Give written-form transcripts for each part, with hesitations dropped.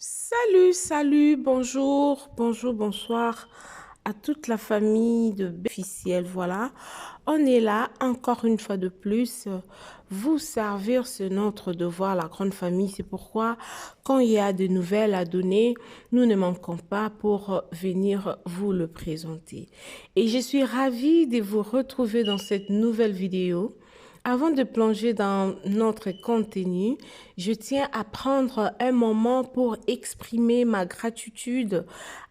Salut, bonjour, bonsoir à toute la famille de officiels. Voilà, on est là encore une fois de plus, vous servir, c'est notre devoir, la grande famille. C'est pourquoi, quand il y a des nouvelles à donner, nous ne manquons pas pour venir vous le présenter. Et je suis ravie de vous retrouver dans cette nouvelle vidéo. Avant de plonger dans notre contenu, je tiens à prendre un moment pour exprimer ma gratitude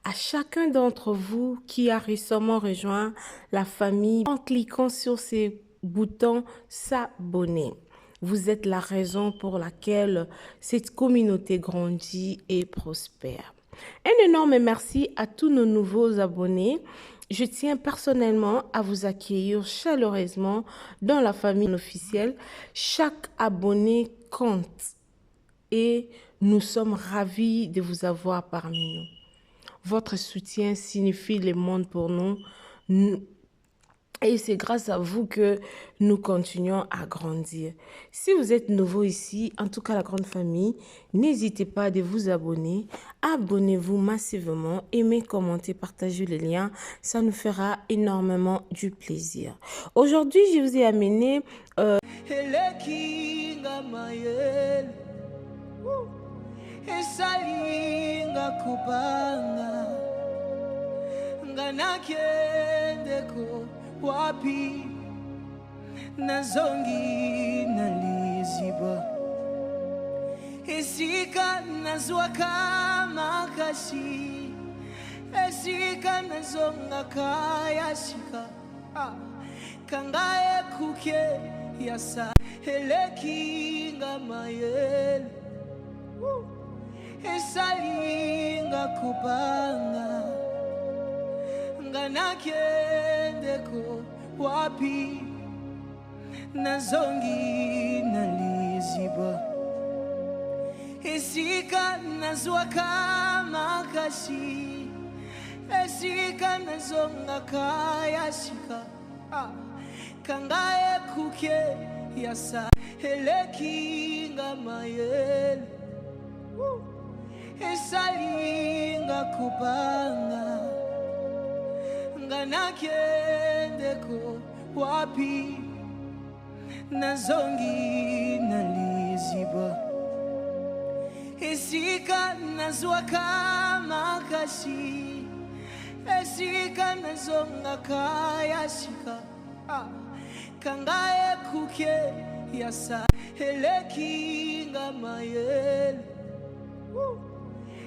à chacun d'entre vous qui a récemment rejoint la famille en cliquant sur ces boutons s'abonner. Vous êtes la raison pour laquelle cette communauté grandit et prospère. Un énorme merci à tous nos nouveaux abonnés. Je tiens personnellement à vous accueillir chaleureusement dans la famille officielle. Chaque abonné compte et nous sommes ravis de vous avoir parmi nous. Votre soutien signifie le monde pour nous. Et c'est grâce à vous que nous continuons à grandir. Si vous êtes nouveau ici, en tout cas la grande famille, n'hésitez pas à vous abonner. Abonnez-vous massivement, aimez, commentez, partagez les liens. Ça nous fera énormément du plaisir. Aujourd'hui, je vous ai amené wapi nazongi naliziba esika nazwaka makashi esika nazonga kaya shika kangaye kuke yasa eleki ngamayel esalinga kupanga nganakendeko wapi nazongi naliziba esika nazwaka makashi esika nazonga kaya shika kangaye kuke yasa eleki ngamayel esalinga kupanga nganakendeko wapi nazongi naliziba esika nazwaka makashi esika nazonga kaya shika kangaye kuke yasa eleki ngamayel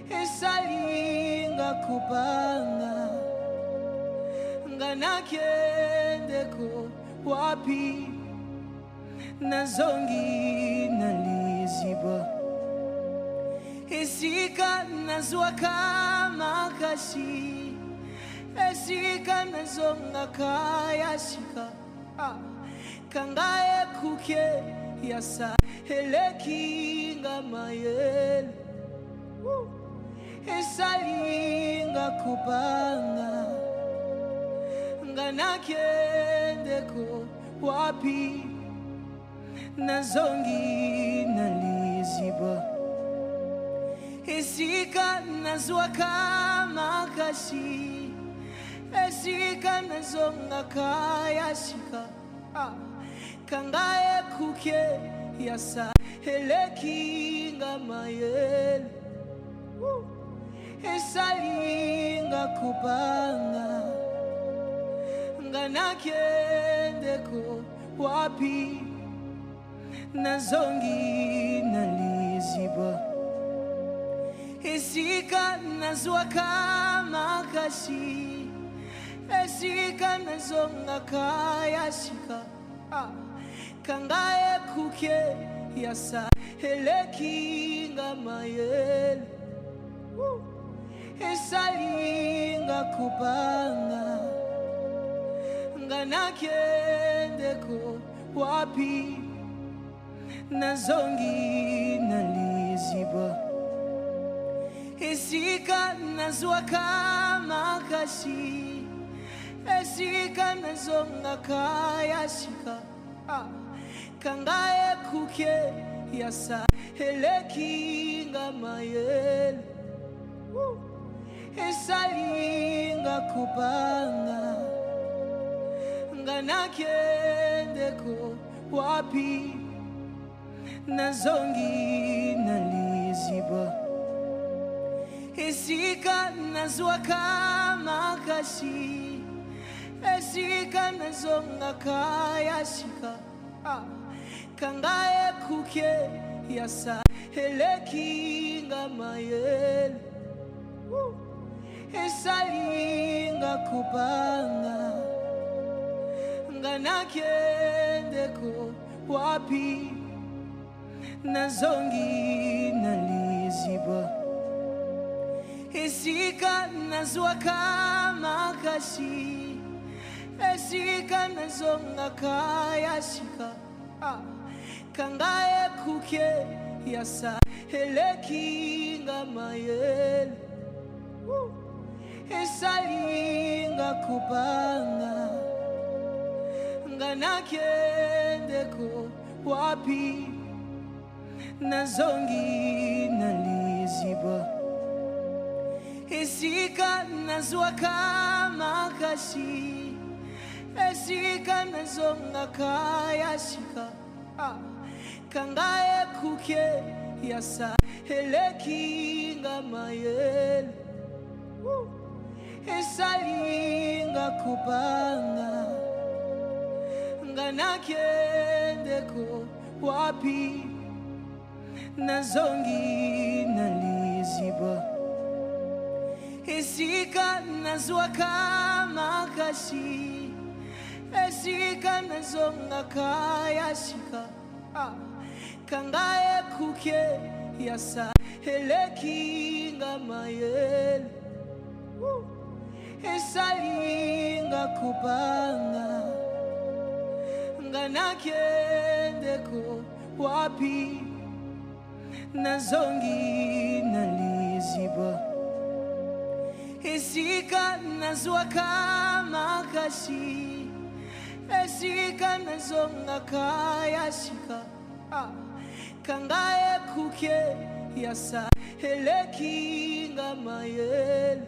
esalinga kupanga nganakendeko wapi nazongi naliziba esika nazwaka makashi esika nazonga kaya shika kangaye kuke yasa eleki ngamayel esalinga kupanga nganakendeko wapi nazongi naliziba esika nazwaka makashi esika nazonga kaya shika kangaye kuke yasa eleki ngamayel esalinga kupanga nganakendeko wapi nazongi naliziba esika nazwaka makashi esika nazonga kaya shika kangaye kuke yasa eleki ngamayel esalinga kupanga nganakendeko wapi nazongi naliziba esika nazwaka makashi esika nazonga kaya shika kangaye kuke yasa eleki esalinga mayele esalinga kupanga nganakendeko wapi nazongi naliziba esika nazwaka makashi esika nazonga kayashika kangaye kuke yasa elekinga mayele esalinga kupanga nganakendeko wapi nazongi naliziba esika nazwaka makashi esika nazonga kayashika kangaye kuke yasa elekinga mayele esalinga kupanga nganakendeko wapi nazongi naliziba esika nazwaka makashi esika nazonga kayashika kangaye kuke yasa elekinga mayele esalinga kupanga nganakendeko wapi nazongi naliziba esika nazwaka makashi esika nazonga kayashika kangaye kuke yasa elekinga mayele esalinga kupanga nganakendeko wapi nazongi naliziba esika nazwaka makashi esika nazonga kayashika kangaye kuke yasa elekinga mayele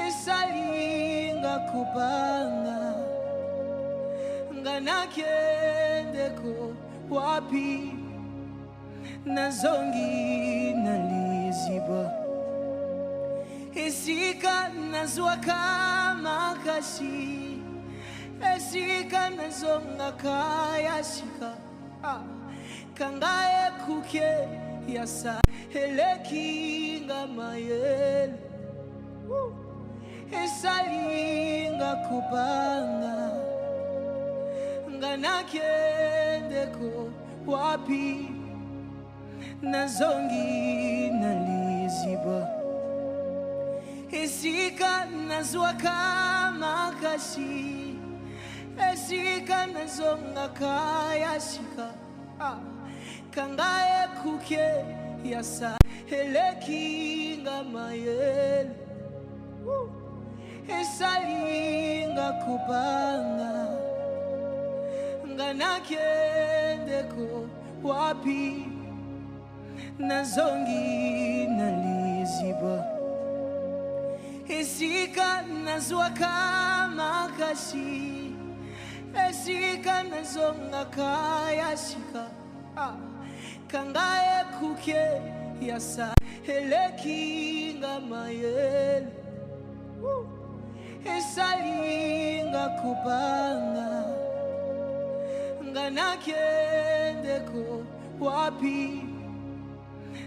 esalinga kupanga nganakendeko wapi nazongi naliziba esika nazwaka makashi esika nazonga kayashika kangaye kuke yasa elekinga mayele esalinga kupanga nganakendeko wapi nazongi naliziba esika nazwaka makashi esika nazonga kayashika kangaye kuke yasa elekinga mayele esalinga kupanga nganakendeko wapi nazongi naliziba esika nazwaka makashi esika nazonga kayashika kangaye kuke yasa elekinga mayele esalinga kupanga nganakendeko wapi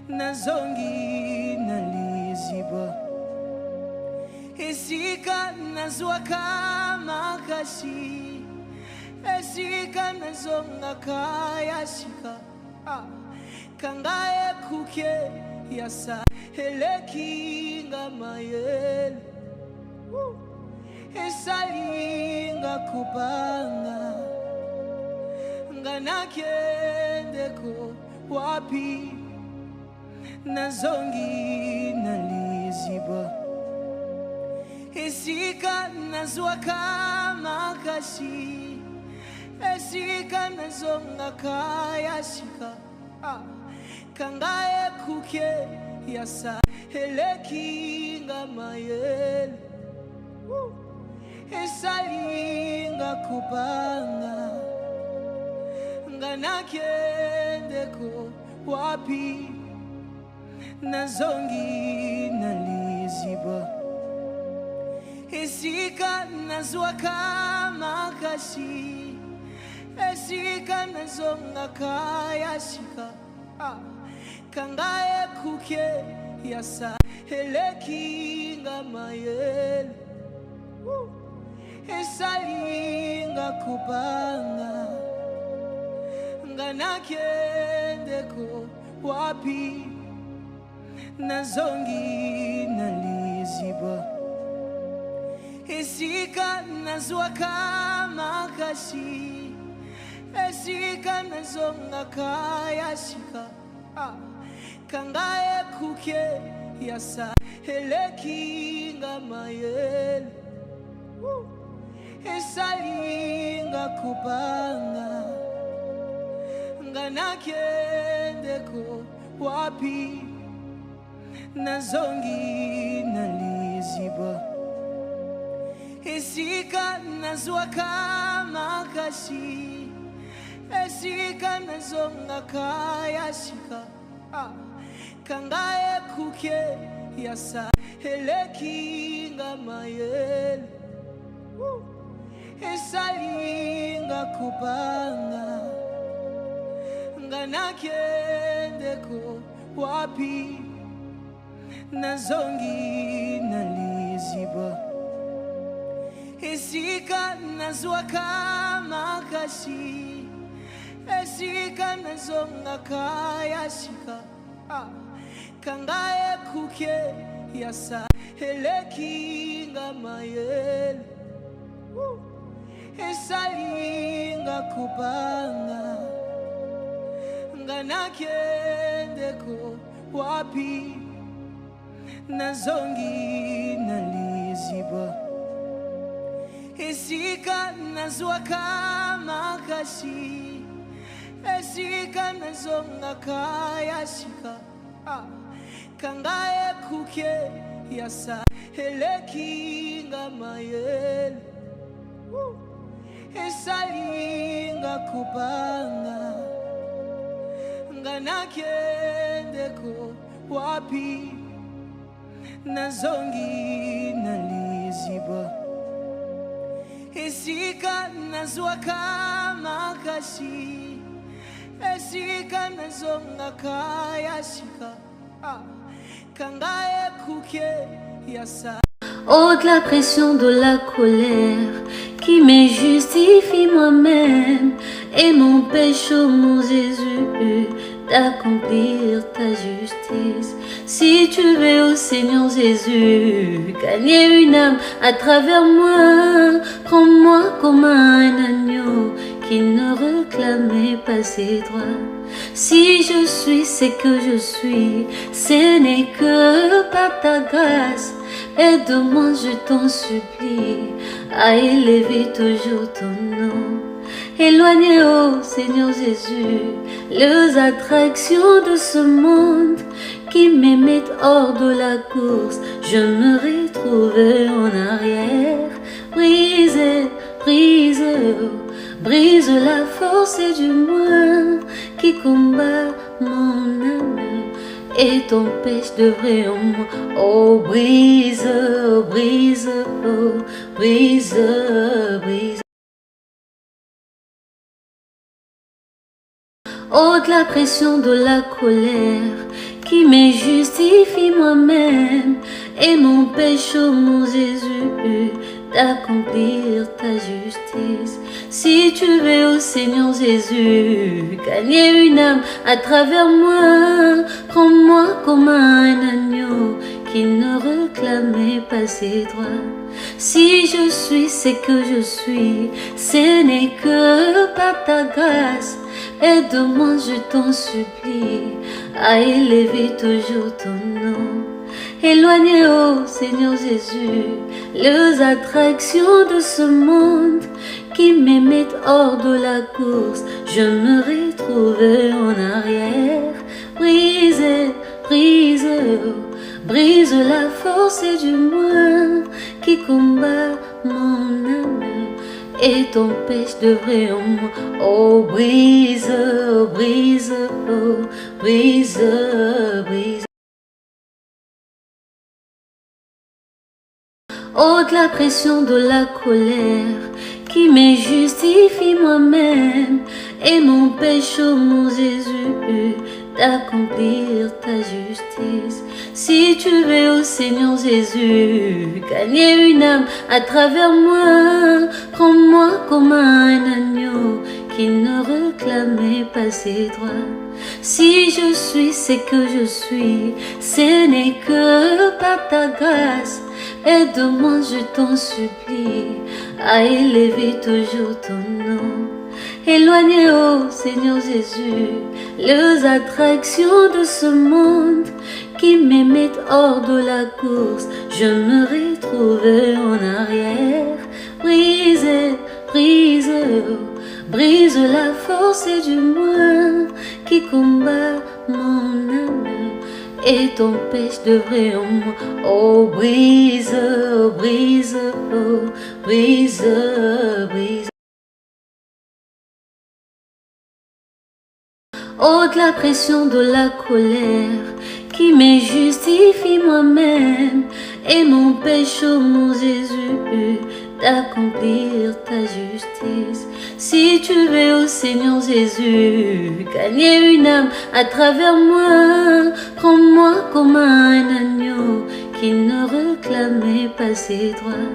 nazongi naliziba esika nazwaka makashi esika nazonga kayashika kangaye kuke yasa elekinga mayele esalinga kupanga nganakendeko wapi nazongi naliziba esika nazwaka makashi esika nazonga kayashika kangae kuke yasa elekinga mayele esalinga kupanga nganakendeko wapi nazongi naliziba esika nazwa kama kashi esika nazonga kayashika kangae kuke yasa elekinga mayele esalinga kupanga nganakendeko wapi nazongi naliziba esika nazwa kama kashi esika nazonga kayashika kangae kuke yasa elekinga mayele esalinga kupanga nganakendeko wapi nazongi naliziba esika nazwa kama kashi esika nazonga kayashika kangae kuke yasa elekinga mayele esalinga kupanga nganakendeko wapi nazongi naliziba esika nazwa kama kashi esika nazonga kayashika kangae kuke yasa elekinga mayele esalinga kupanga nganakendeko wapi nazongi naliziba esika nazwa kama kashi esika nazonga kayashika kangae kuke yasa elekinga mayele esalinga kupanga nganakendeko wapi nazongi naliziba esika nazwa kama kashi esika nazonga kayashika kangae kuke yasa. Oh, de la pression, de la colère qui me justifie moi-même et m'empêche, oh mon Jésus, d'accomplir ta justice. Si tu veux, oh Seigneur Jésus, gagner une âme à travers moi, prends-moi comme un agneau qui ne réclamait pas ses droits. Si je suis ce que je suis, ce n'est que par ta grâce. Aide-moi, je t'en supplie, à élever toujours ton nom. Éloignez, oh Seigneur Jésus, les attractions de ce monde qui me mettent hors de la course. Je me retrouve en arrière. Brise, brise, brise la force du mal qui combat mon âme et t'empêche de vrai en moi. Oh, brise, brise, oh, brise, brise. Oh, de la pression, de la colère qui me justifie moi-même et m'empêche, oh mon Jésus, d'accomplir ta justice. Si tu veux, oh Seigneur Jésus, gagner une âme à travers moi, prends-moi comme un agneau qui ne réclamait pas ses droits. Si je suis ce que je suis, ce n'est que par ta grâce. Aide-moi, je t'en supplie, à élever toujours ton nom. Éloignez, oh Seigneur Jésus, les attractions de ce monde qui me mettent hors de la course. Je me retrouve en arrière. brise, brise, brise la force du moi qui combat mon âme et t'empêche de vrai en moi. Oh, brise, brise, oh, brise, brise. Ôte la pression de la colère qui me justifie moi-même et m'empêche, oh mon Jésus, d'accomplir ta justice. Si tu veux, oh Seigneur Jésus, gagner une âme à travers moi, prends-moi comme un agneau qui ne réclamait pas ses droits. Si je suis ce que je suis, ce n'est que par ta grâce. Aide-moi, je t'en supplie, à élever toujours ton nom. Éloignez, oh Seigneur Jésus, les attractions de ce monde qui me mettent hors de la course. Je me retrouve en arrière. Brise, brise, brise la force du moi qui combat mon âme et t'empêche de vrai en moi. Oh, brise, brise, oh, brise, brise. Ôte la pression de la colère qui me justifie moi-même et m'empêche, oh mon Jésus, d'accomplir ta justice. Si tu veux, oh Seigneur Jésus, gagner une âme à travers moi, prends-moi comme un agneau qui ne réclamait pas ses droits.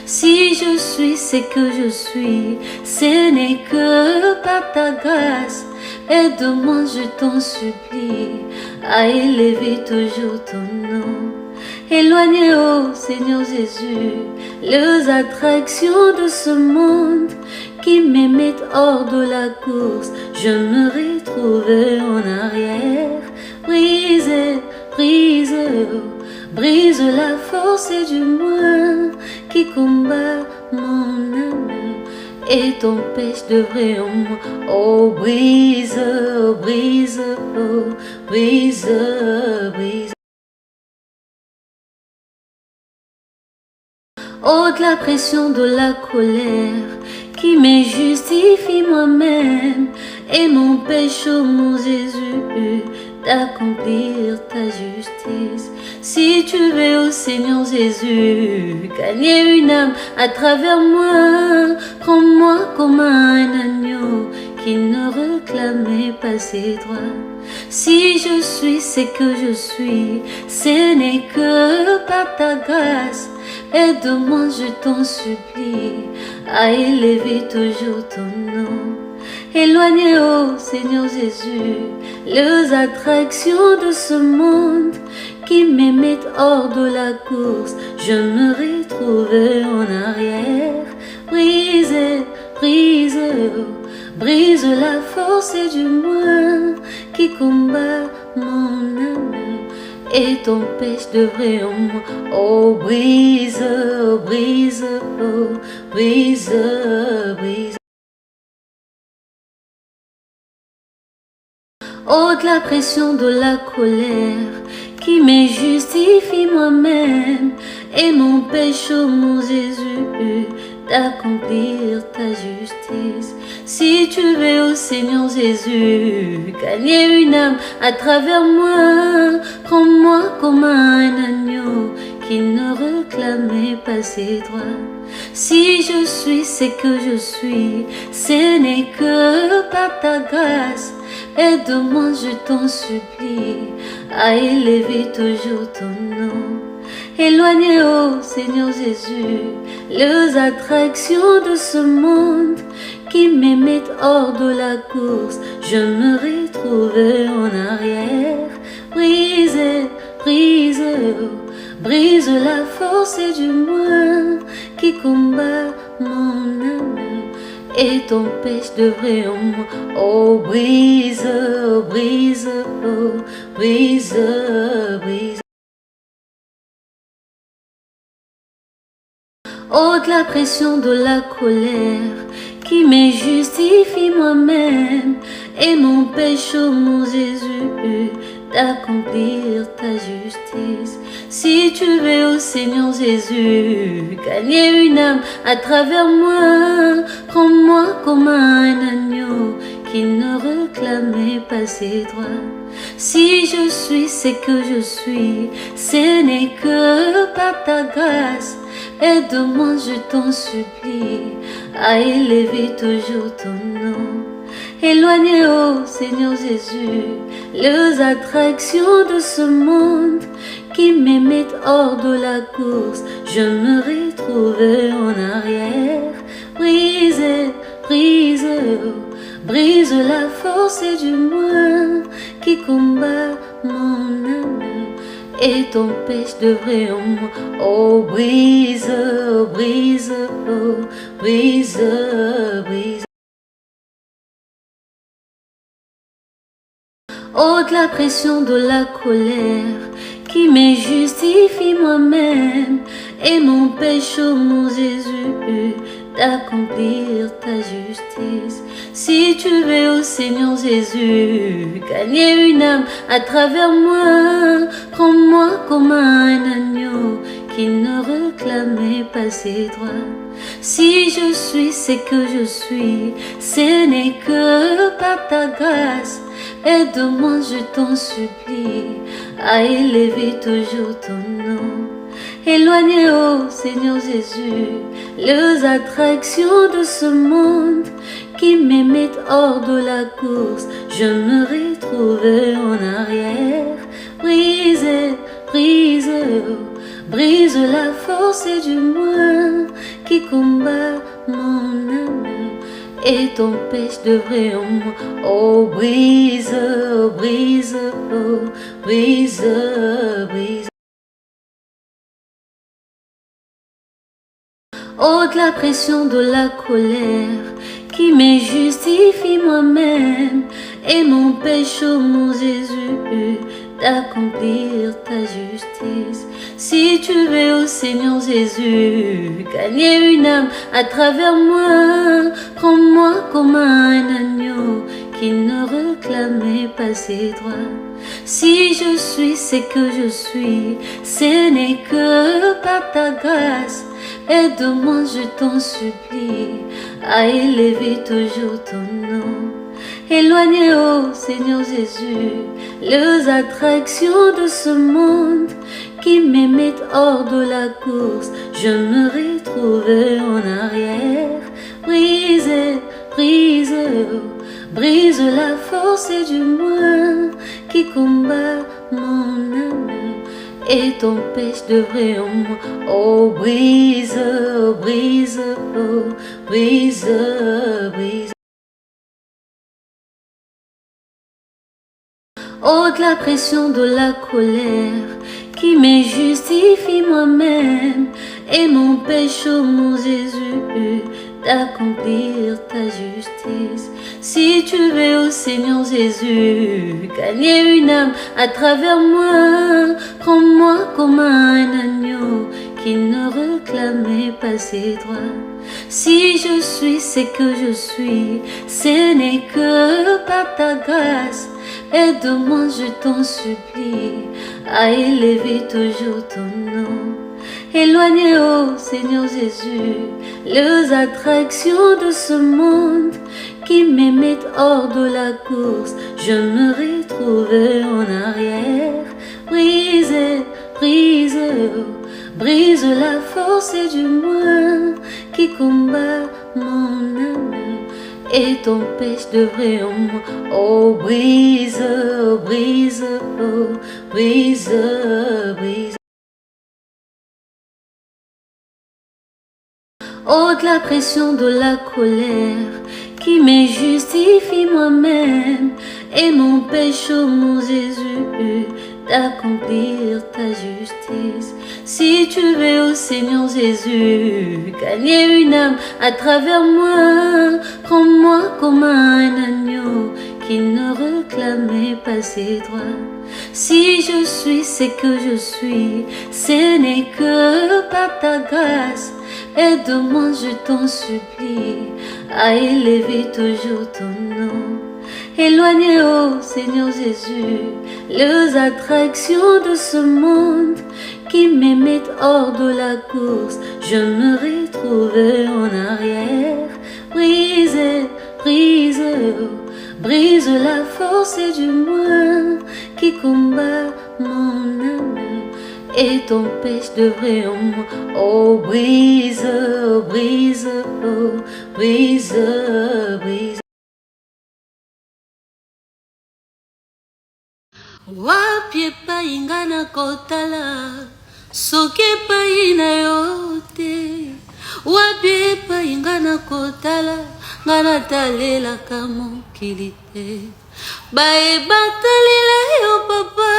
Si je suis ce que je suis, ce n'est que par ta grâce. Aide-moi, je t'en supplie, à élever toujours ton nom. Éloignez, oh Seigneur Jésus, les attractions de ce monde qui me mettent hors de la course. Je me retrouve en arrière. Brise, brise, brise la force du moi qui combat mon âme et t'empêche de vrai en moi. Oh, brise, brise, oh, brise, brise. Ôte la pression de la colère qui me justifie moi-même et m'empêche, oh mon Jésus, d'accomplir ta justice. Si tu veux, oh Seigneur Jésus, gagner une âme à travers moi, prends-moi comme un agneau qui ne réclamait pas ses droits. Si je suis ce que je suis, ce n'est que par ta grâce. Aide-moi, je t'en supplie, à élever toujours ton nom. Éloignez, oh Seigneur Jésus, les attractions de ce monde qui me mettent hors de la course. Je me retrouve en arrière. Brise, brise, brise la force du moi qui combat mon âme et t'empêche de vrai en moi. Oh, brise, brise, oh, brise, brise. Ôte la pression de la colère qui me justifie moi-même et m'empêche, oh mon Jésus, d'accomplir ta justice. Si tu veux, oh Seigneur Jésus, gagner une âme à travers moi, prends-moi comme un agneau qui ne réclamait pas ses droits. Si je suis ce que je suis, ce n'est que par ta grâce. Aide-moi, je t'en supplie, à élever toujours ton nom. Éloignez, oh Seigneur Jésus, les attractions de ce monde qui me mettent hors de la course. Je me retrouve en arrière. Brise, brise, brise la force du moi qui combat mon âme et t'empêche de vrai en moi. Oh, brise, brise, oh, brise, brise. ôte la pression de la colère qui me justifie moi-même et m'empêche, oh mon Jésus, d'accomplir ta justice. Si tu veux, oh Seigneur Jésus, gagner une âme à travers moi, prends-moi comme un agneau qui ne réclamait pas ses droits. Si je suis ce que je suis, ce n'est que par ta grâce. Aide-moi, je t'en supplie, à élever toujours ton nom. Éloignez, oh Seigneur Jésus, les attractions de ce monde qui me mettent hors de la course. Je me retrouve en arrière. Brise, brise, brise la force du moi qui combat mon âme et t'empêche de vrai en moi. Oh, brise, brise, oh, brise, brise. Ôte la pression de la colère qui me justifie moi-même et m'empêche, oh mon Jésus, d'accomplir ta justice. Si tu veux, oh Seigneur Jésus, gagner une âme à travers moi, prends-moi comme un agneau qui ne réclamait pas ses droits. Si je suis ce que je suis, ce n'est que par ta grâce. Aide-moi, je t'en supplie, à élever toujours ton nom. Éloignez, oh Seigneur Jésus, les attractions de ce monde qui me mettent hors de la course. Je me retrouve en arrière. Brise, brise, brise la force du moi qui combat mon âme et t'empêche de vrai en moi. Oh, brise, brise, oh, brise, brise. Ôte la pression de la colère qui me justifie moi-même et m'empêche, oh mon Jésus, d'accomplir ta justice. Si tu veux, oh Seigneur Jésus, gagner une âme à travers moi, prends-moi comme un agneau qui ne réclamait pas ses droits. Si je suis ce que je suis, ce n'est que par ta grâce. Aide-moi, je t'en supplie, à élever toujours ton nom. Éloignez, oh Seigneur Jésus, les attractions de ce monde qui me mettent hors de la course. Je me retrouve en arrière. Brise, brise, brise la force du moi qui combat mon âme et t'empêche de vrai en moi. Oh, brise, brise, oh, brise, brise. Ôte la pression de la colère qui me justifie moi-même et m'empêche, oh mon Jésus, d'accomplir ta justice. Si tu veux, oh Seigneur Jésus, gagner une âme à travers moi, prends-moi comme un agneau qui ne réclamait pas ses droits. Si je suis ce que je suis, ce n'est que par ta grâce. Aide-moi, je t'en supplie, à élever toujours ton nom. Éloignez, oh Seigneur Jésus, les attractions de ce monde qui me mettent hors de la course. Je me retrouve en arrière. Brise, brise, brise la force du moi qui combat mon âme et t'empêche de vrai en moi. Oh, brise, brise, oh, brise, brise. Ôte la pression de la colère qui me justifie moi-même et m'empêche, oh mon Jésus, d'accomplir ta justice. Si tu veux, oh Seigneur Jésus, gagner une âme à travers moi, prends-moi comme un agneau qui ne réclamait pas ses droits. Si je suis ce que je suis, ce n'est que par ta grâce. Aide-moi, je t'en supplie, à élever toujours ton nom. Éloignez, ô Seigneur Jésus, les attractions de ce monde qui me mettent hors de la course. Je me retrouve en arrière. Brise, brise, brise la force du mal qui combat mon âme et t'empêche de vrai en moi. Oh, brise, brise, oh, brise, brise. Wapi epai nga na kotala soki epai na yo te. Wapi epai nga na kotala nga natalelaka mokili te. Bayebatalela yo papa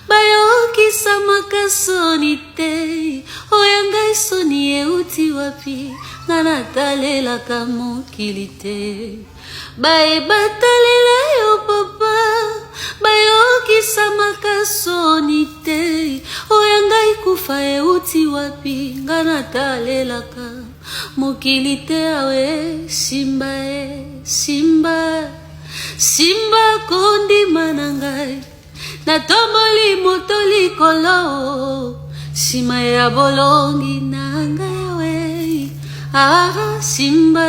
bayokisamaka soni te. Oya ngai soni euti wapi nga natalelaka mokili te. Bayebatalela yo papa bayokisamaka soni te. Oya ngai kufa euti wapi nga natalelaka mokili te. Awe simba simba simba kondima na ngai natomboli moto likolo sima ya bolongi na ngai. Awe simba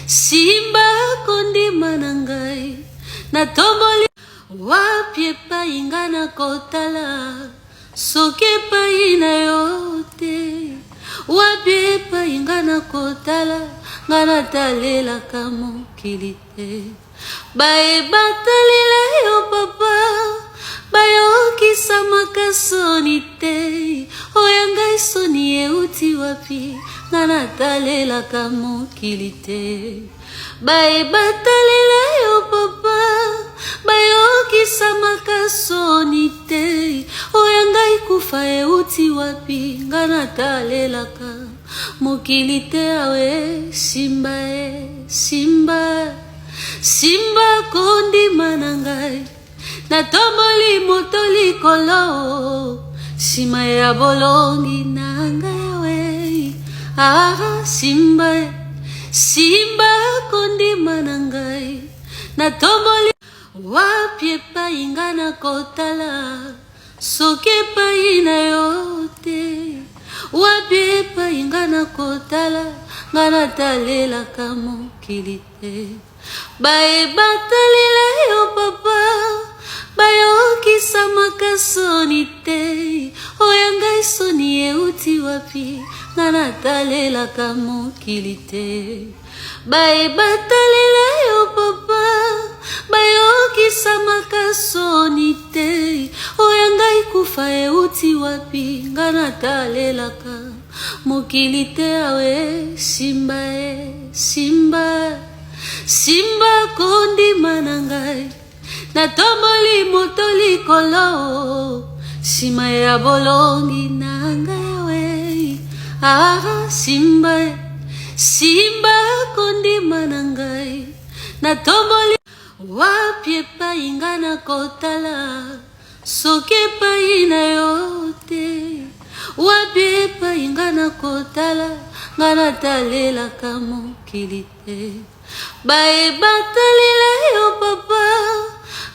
simba kondima na ngai natomboli. Wapi epai nga na kotala soki epai na yo te. Wapi epai nga na kotala nga natalelaka mokili te. Bayebatalela yo papa bayokisamaka soni te. Oya ngai soni euti wapi nga natalelaka mokili te. Bayebatalela yo papa bayokisamaka soni te. Oya ngai kufa euti wapi nga natalelaka mokili te. Awe simba simba simba kondima na ngai natomboli moto likolo sima ya bolongi na ngai. Awe simba simba kondima na ngai natomboli. Wapi epai nga na kotala soki epai na yo te. Wapi epai nga na kotala nga natalelaka mokili te. Bayebatalela yo papa bayokisamaka soni te. Oya ngai soni euti wapi nga natalelaka mokili te. Bayebatalela yo papa bayokisamaka soni te. Oya ngai kufa euti wapi nga natalelaka mokili te. Awe simba simba simba kondima na ngai natomboli moto likolo sima ya bolongi na ngai. Simba simba kondima na ngai natomboli. Wapi epai nga na kotala soki epai na yo te. Wapi epai nga na kotala nga natalelaka mokili te. Bayebatalela yo papa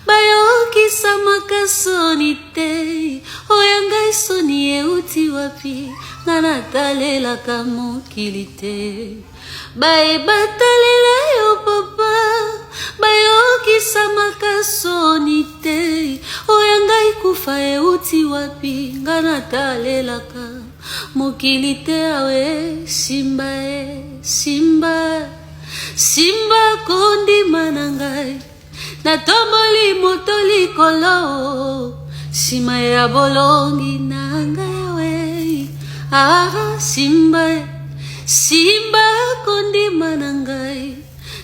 bayokisamaka soni te. Oya ngai soni euti wapi nga natalelaka mokili te. Bayebatalela yo papa bayokisamaka soni te. Oya ngai kufa euti wapi nga natalelaka mokili te. Awe simba simba simba kondima na ngai natomboli moto likolo sima ya bolongi na ngai. Simba simba kondima na ngai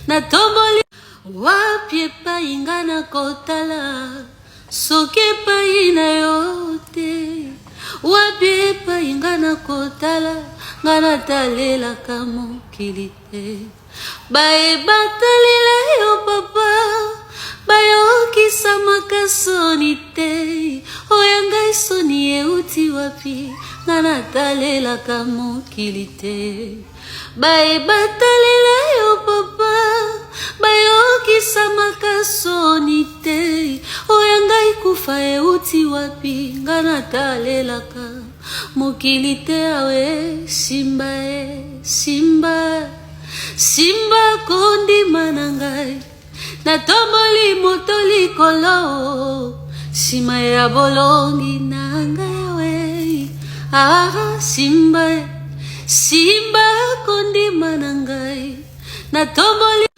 natomboli. Wapi epai nga na kotala soki epai na yo te. Wapi epai nga na kotala nga natalelaka mokili te. Bayebatalela yo papa bayokisa makasoni te oya ngai soni euti wapi nga natalelaka mokili te bayebatalela yo papa bayokisa makasoni te oya ngai kufa euti wapi nga natalelaka mokili te awe simba simba simba kondima na ngai natomboli moto likolo sima ya bolongi na ngai awe simba simba kondima na ngai natomboli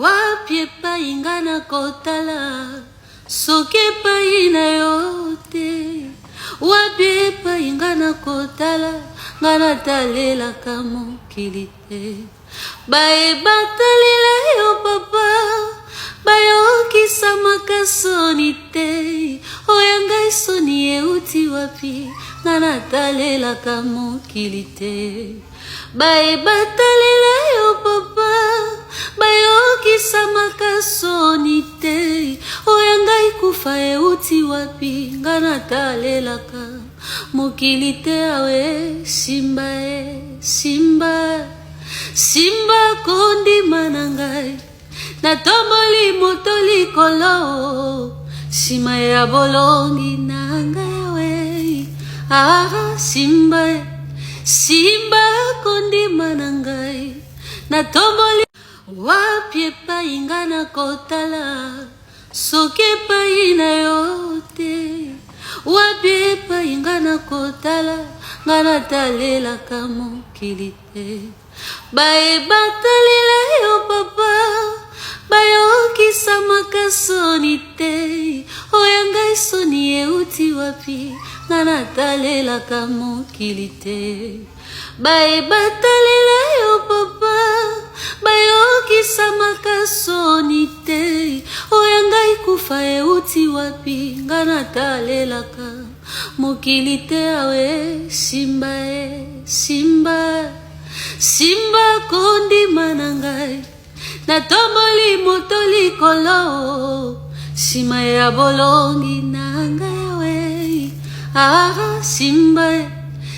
wapi epai nga nakotala soki epai na yo te wapi epai nga nakotala nga natalelaka mokili te bayebatalela yo papa bayokisa makasoni te oya ngai soni euti wapi nga natalelaka mokili te bayebatalela yo papa bayokisa makasoni te oya ngai kufa euti wapi nga natalelaka mokili te awe simba simba simba kondima na ngai natomboli moto likolo sima ya bolongi na ngai awe simba simba kondima na ngai natomboli wapi epai nga nakotala soki epai na yo te wapi epai nga nakotala nga natalelaka mokili te bayebatalela yo papa bayokisa makasoni te oya ngai soni euti wapi nga natalelaka mokili te bayebatalela yo papa bayokisa makasoni te oya ngai kufa euti wapi nga natalelaka mokili te awe simba simba simba kondima na ngai natomboli moto likolo sima ya bolongi na ngai awe simba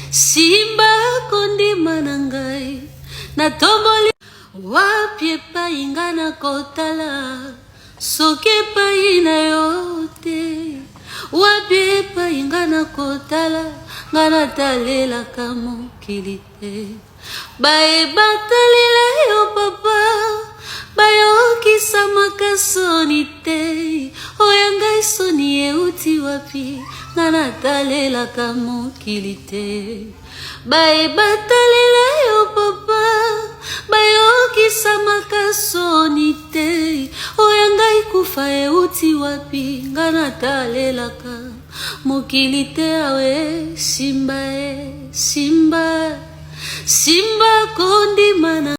simba kondima na ngai natomboli wapi epai nga nakotala soki epai na yo te wapi epai nga nakotala nga natalelaka mokili te bayebatalela yo papa bayokisa makasoni te oya ngai soni euti wapi nga natalelaka mokili te bayebatalela yo papa bayokisa makasoni te oya ngai kufa euti wapi nga natalelaka mokili te awe simba simba simba kondima na